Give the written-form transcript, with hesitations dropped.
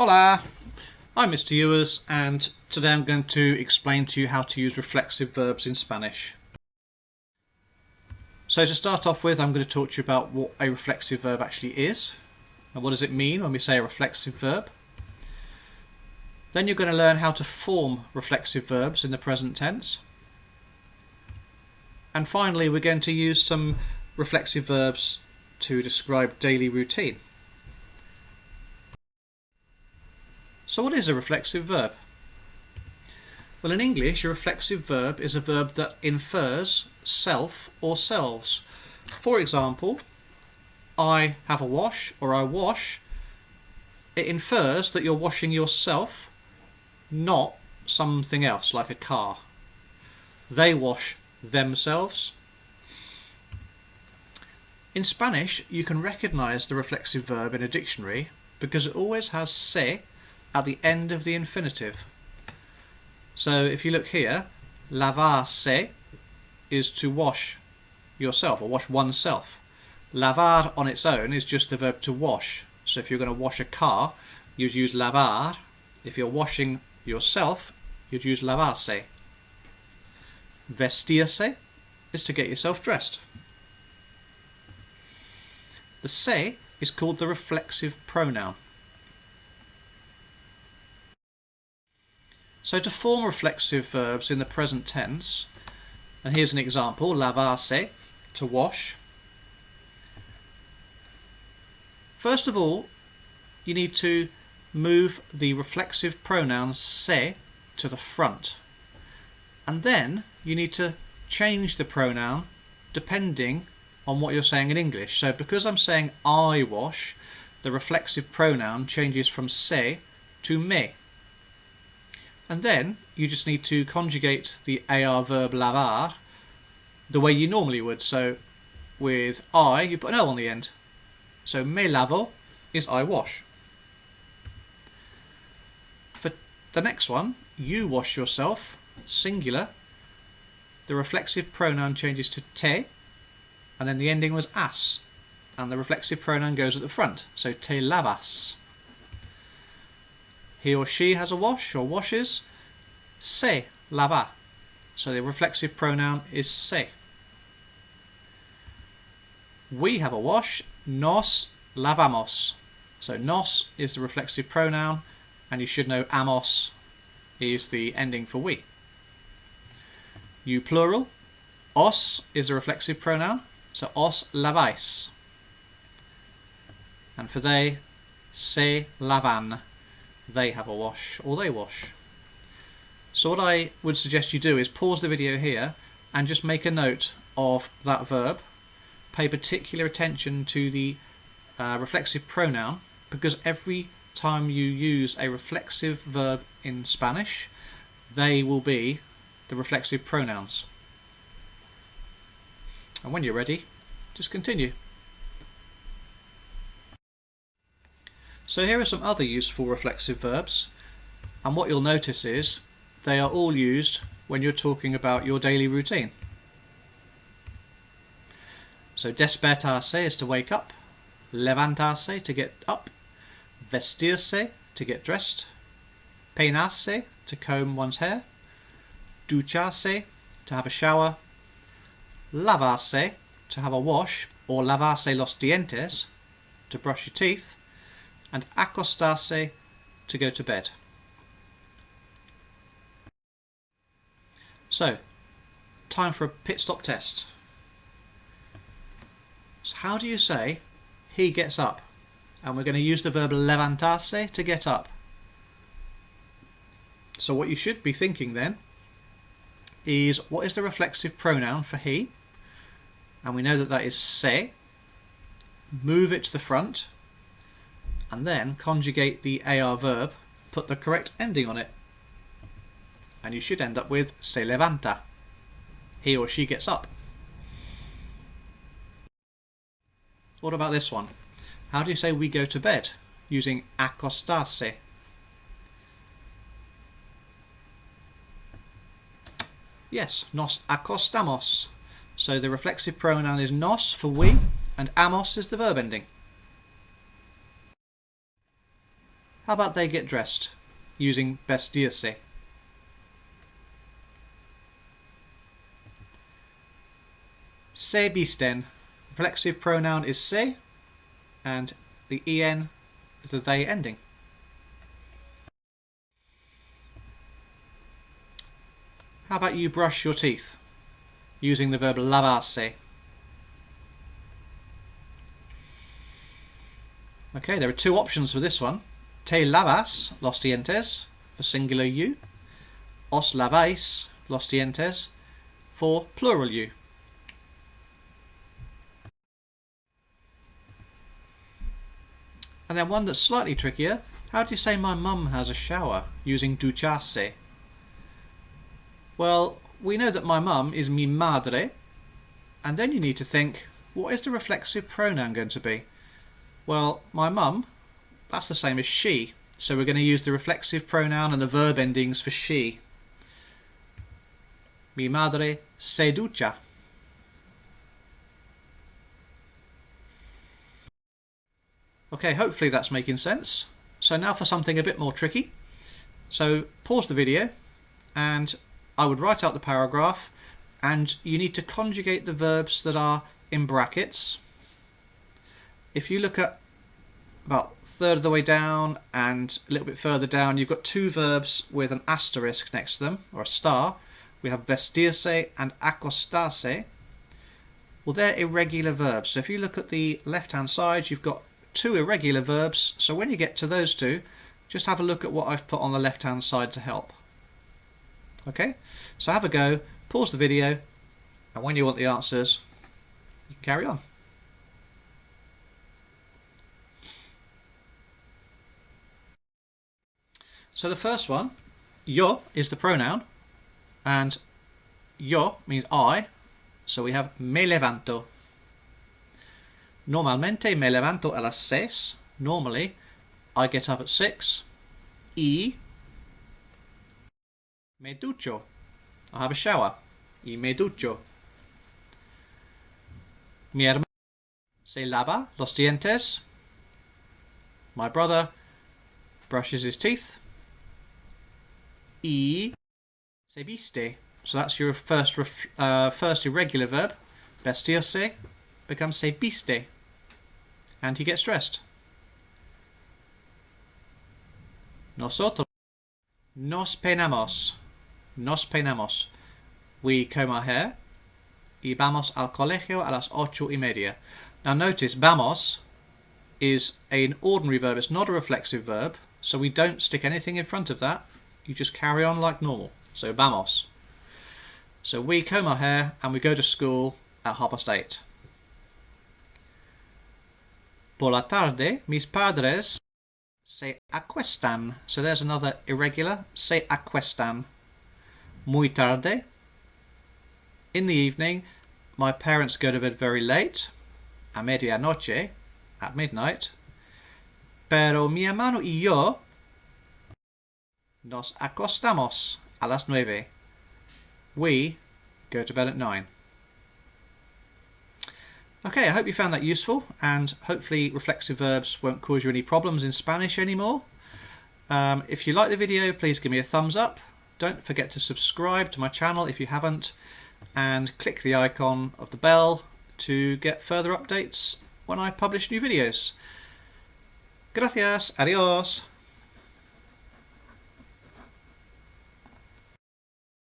Hola, I'm Mr. Ewers and today I'm going to explain to you how to use reflexive verbs in Spanish. So to start off with, I'm going to talk to you about what a reflexive verb actually is and what does it mean when we say a reflexive verb. Then you're going to learn how to form reflexive verbs in the present tense. And finally, we're going to use some reflexive verbs to describe daily routine. So what is a reflexive verb? Well, in English, a reflexive verb is a verb that infers self or selves. For example, I have a wash or I wash. It infers that you're washing yourself, not something else like a car. They wash themselves. In Spanish, you can recognize the reflexive verb in a dictionary because it always has se at the end of the infinitive. So if you look here, lavarse is to wash yourself or wash oneself. Lavar on its own is just the verb to wash. So if you're going to wash a car, you'd use lavar. If you're washing yourself, you'd use lavarse. Vestirse is to get yourself dressed. The se is called the reflexive pronoun. So to form reflexive verbs in the present tense, and here's an example, lavarse, to wash. First of all, you need to move the reflexive pronoun se to the front. And then you need to change the pronoun depending on what you're saying in English. So because I'm saying I wash, the reflexive pronoun changes from se to me. And then you just need to conjugate the AR verb lavar the way you normally would. So with I, you put an L on the end. So me lavo is I wash. For the next one, you wash yourself, singular. The reflexive pronoun changes to te, and then the ending was as, and the reflexive pronoun goes at the front. So te lavas. He or she has a wash or washes, se lava. So the reflexive pronoun is se. We have a wash, nos lavamos. So nos is the reflexive pronoun, and you should know amos is the ending for we. You plural, os is the reflexive pronoun, so os lavais. And for they, se lavan. They have a wash or they wash. So what I would suggest you do is pause the video here and just make a note of that verb. Pay particular attention to the reflexive pronoun, because every time you use a reflexive verb in Spanish, they will be the reflexive pronouns. And when you're ready, just continue. So here are some other useful reflexive verbs, and what you'll notice is they are all used when you're talking about your daily routine. So despertarse is to wake up, levantarse to get up, vestirse to get dressed, peinarse to comb one's hair, ducharse to have a shower, lavarse to have a wash or lavarse los dientes to brush your teeth, and acostarse to go to bed. So, time for a pit stop test. So how do you say he gets up? And we're going to use the verb levantarse to get up. So what you should be thinking then is, what is the reflexive pronoun for he? And we know that that is se. Move it to the front, and then conjugate the AR verb, put the correct ending on it, and you should end up with se levanta. He or she gets up. What about this one? How do you say we go to bed? Using acostarse. Yes, nos acostamos. So the reflexive pronoun is nos for we, and amos is the verb ending. How about they get dressed? Using vestirse. Se visten. Reflexive pronoun is se, and the en is the they ending. How about you brush your teeth? Using the verb lavarse. Okay, there are two options for this one. Te lavas, los dientes, for singular you. Os lavais, los dientes, for plural you. And then one that's slightly trickier. How do you say my mum has a shower? Using ducharse. Well, we know that my mum is mi madre, and then you need to think, what is the reflexive pronoun going to be? Well, my mum, that's the same as she, so we're going to use the reflexive pronoun and the verb endings for she. Mi madre se ducha. Okay, hopefully that's making sense. So now for something a bit more tricky. So pause the video and I would write out the paragraph, and you need to conjugate the verbs that are in brackets. If you look at about a third of the way down and a little bit further down, you've got two verbs with an asterisk next to them, or a star. We have vestirse and acostarse. Well, they're irregular verbs. So if you look at the left-hand side, you've got two irregular verbs. So when you get to those two, just have a look at what I've put on the left-hand side to help. Okay, so have a go, pause the video, and when you want the answers, you can carry on. So the first one, yo is the pronoun, and yo means I, so we have me levanto. Normalmente me levanto a las 6. Normally, I get up at 6. Y me ducho. I have a shower. Y me ducho. Mi hermano se lava los dientes. My brother brushes his teeth. Y se viste. So that's your first irregular verb. Vestirse becomes se viste. And he gets dressed. Nosotros nos peinamos. Nos peinamos. We comb our hair. Y vamos al colegio a las 8:30. Now notice, vamos is an ordinary verb. It's not a reflexive verb. So we don't stick anything in front of that. You just carry on like normal. So vamos. So we comb our hair and we go to school at 8:30. Por la tarde, mis padres se acuestan. So there's another irregular. Se acuestan. Muy tarde. In the evening, my parents go to bed very late. A medianoche. At midnight. Pero mi hermano y yo nos acostamos a las 9. We go to bed at 9. Okay, I hope you found that useful, and hopefully reflexive verbs won't cause you any problems in Spanish anymore. If you like the video, please give me a thumbs up. Don't forget to subscribe to my channel if you haven't, and click the icon of the bell to get further updates when I publish new videos. Gracias, adiós.